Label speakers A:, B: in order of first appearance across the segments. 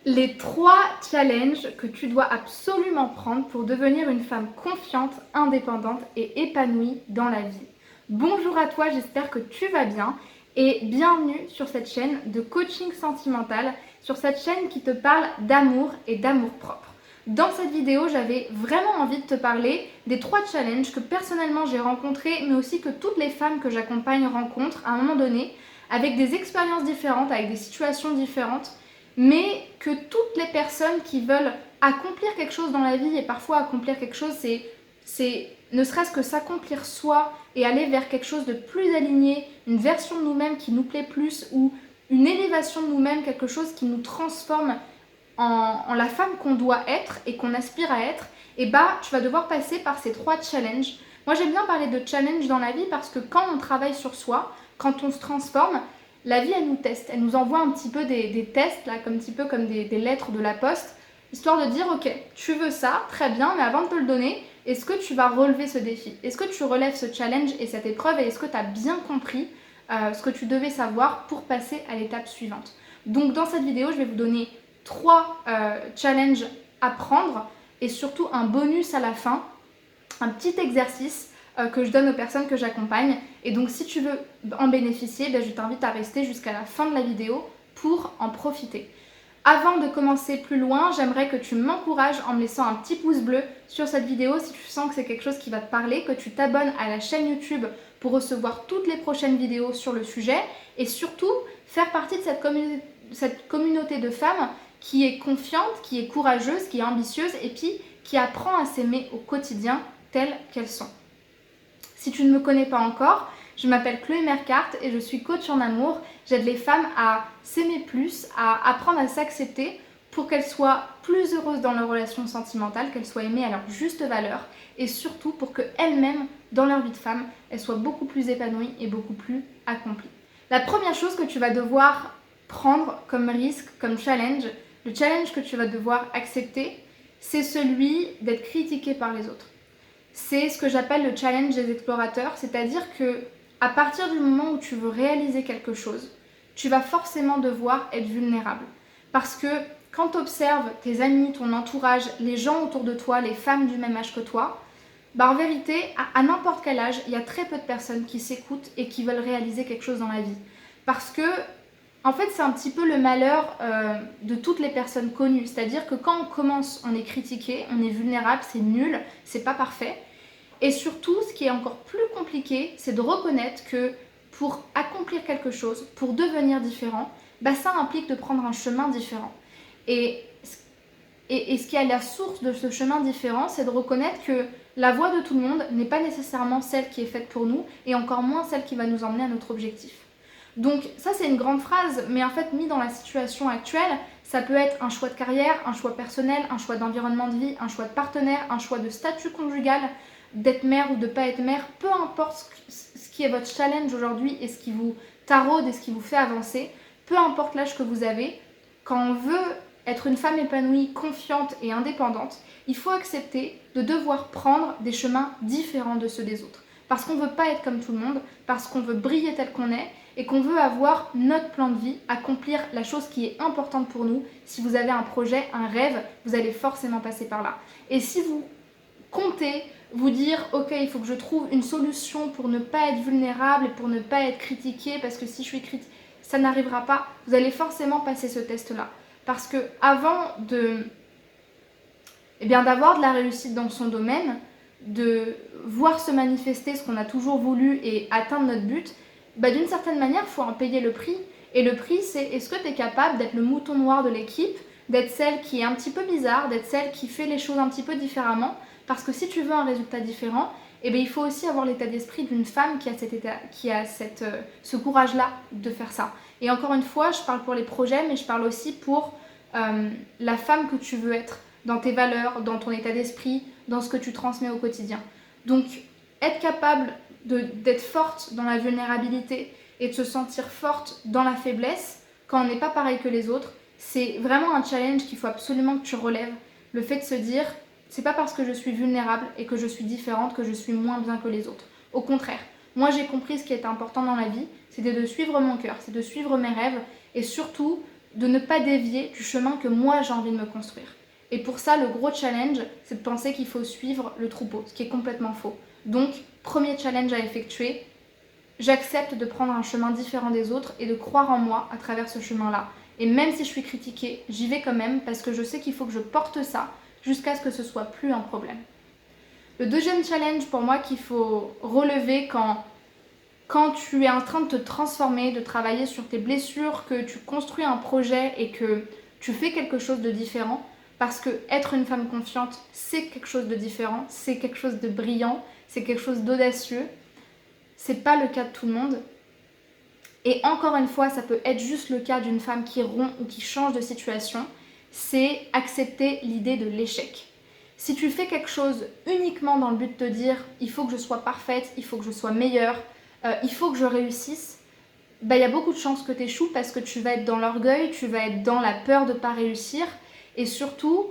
A: Les 3 challenges que tu dois absolument prendre pour devenir une femme confiante, indépendante et épanouie dans la vie. Bonjour à toi, j'espère que tu vas bien et bienvenue sur cette chaîne de coaching sentimental, sur cette chaîne qui te parle d'amour et d'amour-propre. Dans cette vidéo, j'avais vraiment envie de te parler des 3 challenges que personnellement j'ai rencontrés, mais aussi que toutes les femmes que j'accompagne rencontrent à un moment donné, avec des expériences différentes, avec des situations différentes, mais que toutes les personnes qui veulent accomplir quelque chose dans la vie, et parfois accomplir quelque chose, c'est ne serait-ce que s'accomplir soi et aller vers quelque chose de plus aligné, une version de nous-mêmes qui nous plaît plus, ou une élévation de nous-mêmes, quelque chose qui nous transforme en la femme qu'on doit être et qu'on aspire à être, et bah tu vas devoir passer par ces 3 challenges. Moi j'aime bien parler de challenge dans la vie parce que quand on travaille sur soi, quand on se transforme, la vie, elle nous teste, elle nous envoie un petit peu des tests, là, comme un petit peu comme des lettres de la poste, histoire de dire, ok, tu veux ça, très bien, mais avant de te le donner, est-ce que tu vas relever ce défi? Est-ce que tu relèves ce challenge et cette épreuve, et est-ce que tu as bien compris ce que tu devais savoir pour passer à l'étape suivante? Donc dans cette vidéo, je vais vous donner 3 challenges à prendre, et surtout un bonus à la fin, un petit exercice que je donne aux personnes que j'accompagne. Et donc si tu veux en bénéficier, je t'invite à rester jusqu'à la fin de la vidéo pour en profiter. Avant de commencer plus loin, j'aimerais que tu m'encourages en me laissant un petit pouce bleu sur cette vidéo si tu sens que c'est quelque chose qui va te parler, que tu t'abonnes à la chaîne YouTube pour recevoir toutes les prochaines vidéos sur le sujet et surtout faire partie de cette communauté de femmes qui est confiante, qui est courageuse, qui est ambitieuse et puis qui apprend à s'aimer au quotidien telles qu'elles sont. Si tu ne me connais pas encore, je m'appelle Chloé Mercart et je suis coach en amour. J'aide les femmes à s'aimer plus, à apprendre à s'accepter pour qu'elles soient plus heureuses dans leur relation sentimentale, qu'elles soient aimées à leur juste valeur et surtout pour qu'elles-mêmes, dans leur vie de femme, elles soient beaucoup plus épanouies et beaucoup plus accomplies. La première chose que tu vas devoir prendre comme risque, comme challenge, le challenge que tu vas devoir accepter, c'est celui d'être critiqué par les autres. C'est ce que j'appelle le challenge des explorateurs, c'est-à-dire que à partir du moment où tu veux réaliser quelque chose, tu vas forcément devoir être vulnérable. Parce que quand tu observes tes amis, ton entourage, les gens autour de toi, les femmes du même âge que toi, en vérité, à n'importe quel âge, il y a très peu de personnes qui s'écoutent et qui veulent réaliser quelque chose dans la vie. Parce que, en fait, c'est un petit peu le malheur de toutes les personnes connues. C'est-à-dire que quand on commence, on est critiqué, on est vulnérable, c'est nul, c'est pas parfait. Et surtout, ce qui est encore plus compliqué, c'est de reconnaître que pour accomplir quelque chose, pour devenir différent, ça implique de prendre un chemin différent. Et ce qui est à la source de ce chemin différent, c'est de reconnaître que la voie de tout le monde n'est pas nécessairement celle qui est faite pour nous, et encore moins celle qui va nous emmener à notre objectif. Donc ça, c'est une grande phrase, mais en fait, mis dans la situation actuelle, ça peut être un choix de carrière, un choix personnel, un choix d'environnement de vie, un choix de partenaire, un choix de statut conjugal, d'être mère ou de ne pas être mère, peu importe ce qui est votre challenge aujourd'hui et ce qui vous taraude et ce qui vous fait avancer, peu importe l'âge que vous avez, quand on veut être une femme épanouie, confiante et indépendante, il faut accepter de devoir prendre des chemins différents de ceux des autres. Parce qu'on ne veut pas être comme tout le monde, parce qu'on veut briller tel qu'on est et qu'on veut avoir notre plan de vie, accomplir la chose qui est importante pour nous. Si vous avez un projet, un rêve, vous allez forcément passer par là. Et si vous comptez vous dire ok, il faut que je trouve une solution pour ne pas être vulnérable et pour ne pas être critiquée parce que si je suis critiquée, ça n'arrivera pas, vous allez forcément passer ce test-là. Parce que avant d'avoir de la réussite dans son domaine, de voir se manifester ce qu'on a toujours voulu et atteindre notre but, d'une certaine manière, il faut en payer le prix. Et le prix, c'est est-ce que tu es capable d'être le mouton noir de l'équipe, d'être celle qui est un petit peu bizarre, d'être celle qui fait les choses un petit peu différemment. Parce que si tu veux un résultat différent, il faut aussi avoir l'état d'esprit d'une femme qui a ce courage-là de faire ça. Et encore une fois, je parle pour les projets, mais je parle aussi pour la femme que tu veux être, dans tes valeurs, dans ton état d'esprit, dans ce que tu transmets au quotidien. Donc, être capable d'être forte dans la vulnérabilité et de se sentir forte dans la faiblesse, quand on n'est pas pareil que les autres, c'est vraiment un challenge qu'il faut absolument que tu relèves. Le fait de se dire, c'est pas parce que je suis vulnérable et que je suis différente que je suis moins bien que les autres. Au contraire, moi j'ai compris ce qui est important dans la vie, c'était de suivre mon cœur, c'est de suivre mes rêves et surtout de ne pas dévier du chemin que moi j'ai envie de me construire. Et pour ça, le gros challenge, c'est de penser qu'il faut suivre le troupeau, ce qui est complètement faux. Donc, premier challenge à effectuer, j'accepte de prendre un chemin différent des autres et de croire en moi à travers ce chemin-là. Et même si je suis critiquée, j'y vais quand même parce que je sais qu'il faut que je porte ça jusqu'à ce que ce soit plus un problème. Le deuxième challenge pour moi qu'il faut relever quand tu es en train de te transformer, de travailler sur tes blessures, que tu construis un projet et que tu fais quelque chose de différent, parce que être une femme confiante, c'est quelque chose de différent, c'est quelque chose de brillant, c'est quelque chose d'audacieux. C'est pas le cas de tout le monde. Et encore une fois, ça peut être juste le cas d'une femme qui rompt ou qui change de situation. C'est accepter l'idée de l'échec. Si tu fais quelque chose uniquement dans le but de te dire il faut que je sois parfaite, il faut que je sois meilleure, il faut que je réussisse, il y a beaucoup de chances que tu échoues parce que tu vas être dans l'orgueil, tu vas être dans la peur de ne pas réussir. Et surtout,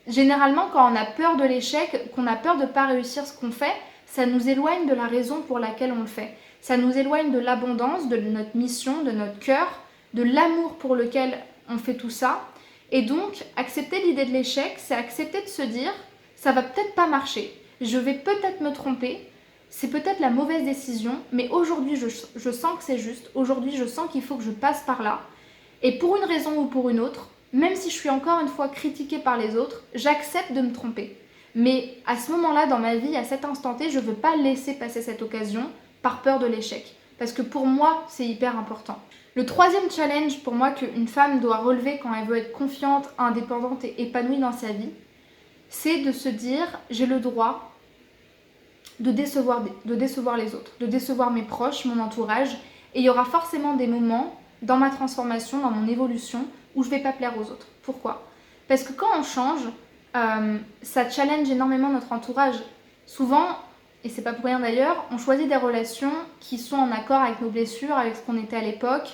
A: généralement, quand on a peur de l'échec, qu'on a peur de ne pas réussir ce qu'on fait, ça nous éloigne de la raison pour laquelle on le fait. Ça nous éloigne de l'abondance, de notre mission, de notre cœur, de l'amour pour lequel on fait tout ça. Et donc, accepter l'idée de l'échec, c'est accepter de se dire, ça va peut-être pas marcher, je vais peut-être me tromper, c'est peut-être la mauvaise décision, mais aujourd'hui, je sens que c'est juste, aujourd'hui, je sens qu'il faut que je passe par là. Et pour une raison ou pour une autre, même si je suis encore une fois critiquée par les autres, j'accepte de me tromper. Mais à ce moment-là, dans ma vie, à cet instant T, je ne veux pas laisser passer cette occasion par peur de l'échec. Parce que pour moi, c'est hyper important. Le troisième challenge pour moi qu'une femme doit relever quand elle veut être confiante, indépendante et épanouie dans sa vie, c'est de se dire j'ai le droit de décevoir les autres, de décevoir mes proches, mon entourage. Et il y aura forcément des moments dans ma transformation, dans mon évolution, où je ne vais pas plaire aux autres. Pourquoi ? Parce que quand on change, ça challenge énormément notre entourage. Souvent, et c'est pas pour rien d'ailleurs, on choisit des relations qui sont en accord avec nos blessures, avec ce qu'on était à l'époque,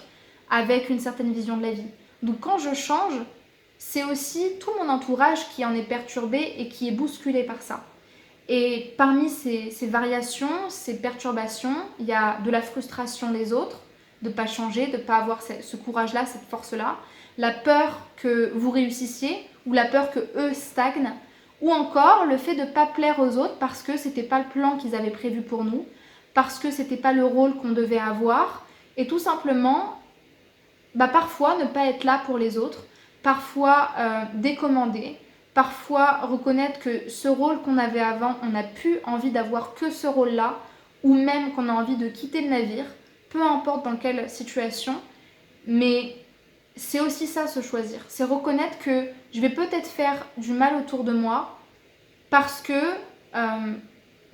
A: avec une certaine vision de la vie. Donc quand je change, c'est aussi tout mon entourage qui en est perturbé et qui est bousculé par ça. Et parmi ces variations, ces perturbations, il y a de la frustration des autres, de ne pas changer, de ne pas avoir ce courage-là, cette force-là, la peur que vous réussissiez ou la peur que eux stagnent, ou encore le fait de ne pas plaire aux autres parce que ce n'était pas le plan qu'ils avaient prévu pour nous, parce que ce n'était pas le rôle qu'on devait avoir, et tout simplement, parfois ne pas être là pour les autres, parfois décommander, parfois reconnaître que ce rôle qu'on avait avant, on n'a plus envie d'avoir que ce rôle-là, ou même qu'on a envie de quitter le navire, peu importe dans quelle situation, mais c'est aussi ça, se choisir. C'est reconnaître que je vais peut-être faire du mal autour de moi parce que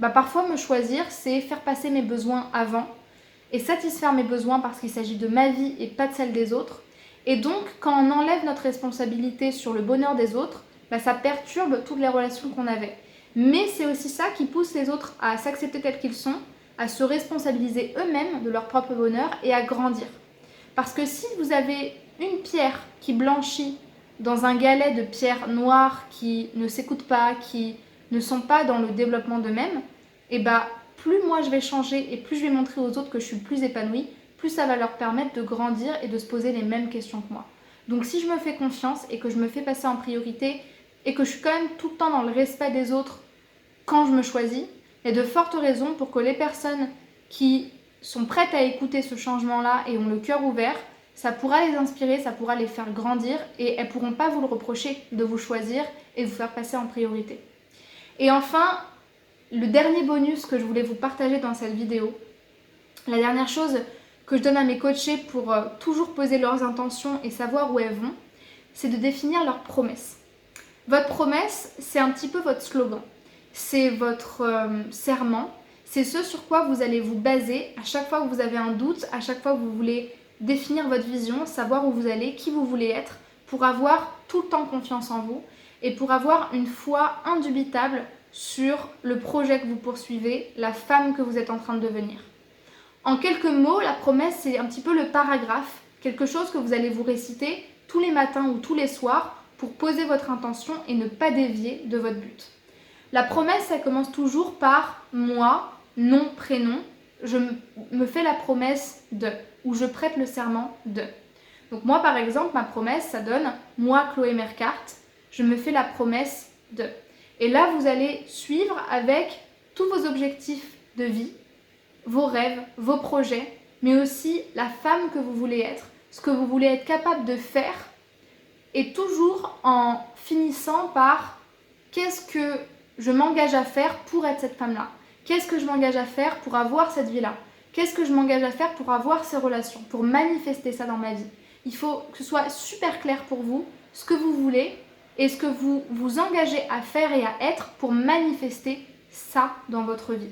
A: parfois me choisir, c'est faire passer mes besoins avant et satisfaire mes besoins parce qu'il s'agit de ma vie et pas de celle des autres. Et donc, quand on enlève notre responsabilité sur le bonheur des autres, ça perturbe toutes les relations qu'on avait. Mais c'est aussi ça qui pousse les autres à s'accepter tels qu'ils sont, à se responsabiliser eux-mêmes de leur propre bonheur et à grandir. Parce que si vous avez une pierre qui blanchit dans un galet de pierres noires qui ne s'écoutent pas, qui ne sont pas dans le développement d'eux-mêmes, plus moi je vais changer et plus je vais montrer aux autres que je suis plus épanouie, plus ça va leur permettre de grandir et de se poser les mêmes questions que moi. Donc si je me fais confiance et que je me fais passer en priorité et que je suis quand même tout le temps dans le respect des autres quand je me choisis, il y a de fortes raisons pour que les personnes qui sont prêtes à écouter ce changement-là et ont le cœur ouvert, ça pourra les inspirer, ça pourra les faire grandir et elles ne pourront pas vous le reprocher de vous choisir et de vous faire passer en priorité. Et enfin, le dernier bonus que je voulais vous partager dans cette vidéo, la dernière chose que je donne à mes coachés pour toujours poser leurs intentions et savoir où elles vont, c'est de définir leurs promesses. Votre promesse, c'est un petit peu votre slogan. C'est votre serment. C'est ce sur quoi vous allez vous baser à chaque fois que vous avez un doute, à chaque fois que vous voulez définir votre vision, savoir où vous allez, qui vous voulez être, pour avoir tout le temps confiance en vous et pour avoir une foi indubitable sur le projet que vous poursuivez, la femme que vous êtes en train de devenir. En quelques mots, la promesse, c'est un petit peu le paragraphe, quelque chose que vous allez vous réciter tous les matins ou tous les soirs pour poser votre intention et ne pas dévier de votre but. La promesse, elle commence toujours par moi, nom, prénom. Je me fais la promesse de, ou je prête le serment de. Donc moi par exemple, ma promesse, ça donne, moi Chloé Mercart, je me fais la promesse de. Et là, vous allez suivre avec tous vos objectifs de vie, vos rêves, vos projets, mais aussi la femme que vous voulez être, ce que vous voulez être capable de faire, et toujours en finissant par qu'est-ce que je m'engage à faire pour être cette femme-là? Qu'est-ce que je m'engage à faire pour avoir cette vie-là? Qu'est-ce que je m'engage à faire pour avoir ces relations, pour manifester ça dans ma vie? Il faut que ce soit super clair pour vous, ce que vous voulez et ce que vous vous engagez à faire et à être pour manifester ça dans votre vie.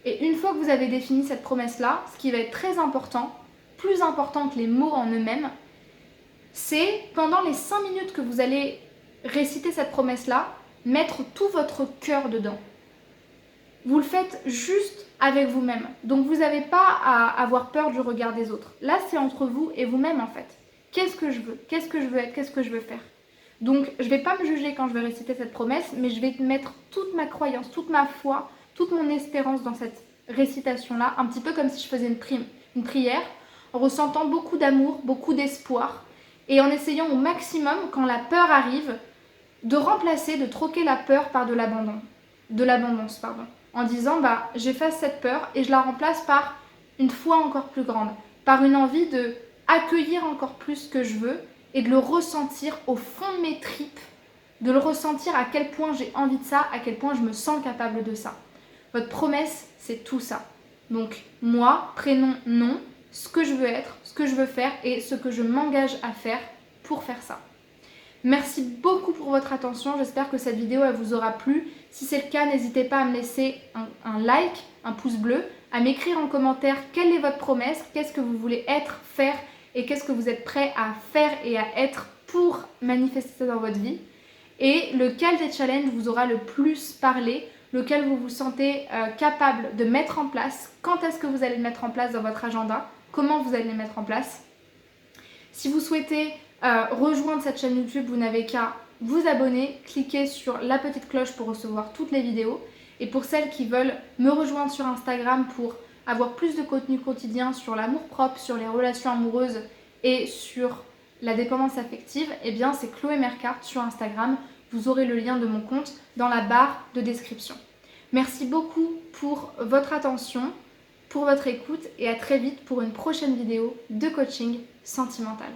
A: Et une fois que vous avez défini cette promesse-là, ce qui va être très important, plus important que les mots en eux-mêmes, c'est pendant les 5 minutes que vous allez réciter cette promesse-là, mettre tout votre cœur dedans. Vous le faites juste avec vous-même. Donc vous n'avez pas à avoir peur du regard des autres. Là, c'est entre vous et vous-même en fait. Qu'est-ce que je veux? Qu'est-ce que je veux être? Qu'est-ce que je veux faire? Donc je ne vais pas me juger quand je vais réciter cette promesse, mais je vais mettre toute ma croyance, toute ma foi, toute mon espérance dans cette récitation-là, un petit peu comme si je faisais une prière, en ressentant beaucoup d'amour, beaucoup d'espoir, et en essayant au maximum, quand la peur arrive, de remplacer, de troquer la peur par de l'abondance, en disant j'efface cette peur et je la remplace par une foi encore plus grande, par une envie de accueillir encore plus ce que je veux et de le ressentir au fond de mes tripes, de le ressentir à quel point j'ai envie de ça, à quel point je me sens capable de ça. Votre promesse, c'est tout ça. Donc moi, prénom, nom, ce que je veux être, ce que je veux faire et ce que je m'engage à faire pour faire ça. Merci beaucoup pour votre attention, j'espère que cette vidéo elle vous aura plu. Si c'est le cas, n'hésitez pas à me laisser un like, un pouce bleu, à m'écrire en commentaire quelle est votre promesse, qu'est-ce que vous voulez être, faire et qu'est-ce que vous êtes prêt à faire et à être pour manifester ça dans votre vie. Et lequel des challenges vous aura le plus parlé, lequel vous vous sentez capable de mettre en place, quand est-ce que vous allez le mettre en place dans votre agenda, comment vous allez le mettre en place. Si vous souhaitez rejoindre cette chaîne YouTube, vous n'avez qu'à vous abonner, cliquer sur la petite cloche pour recevoir toutes les vidéos. Et pour celles qui veulent me rejoindre sur Instagram pour avoir plus de contenu quotidien sur l'amour-propre, sur les relations amoureuses et sur la dépendance affective, eh bien c'est Chloé Mercart sur Instagram. Vous aurez le lien de mon compte dans la barre de description. Merci beaucoup pour votre attention, pour votre écoute et à très vite pour une prochaine vidéo de coaching sentimental.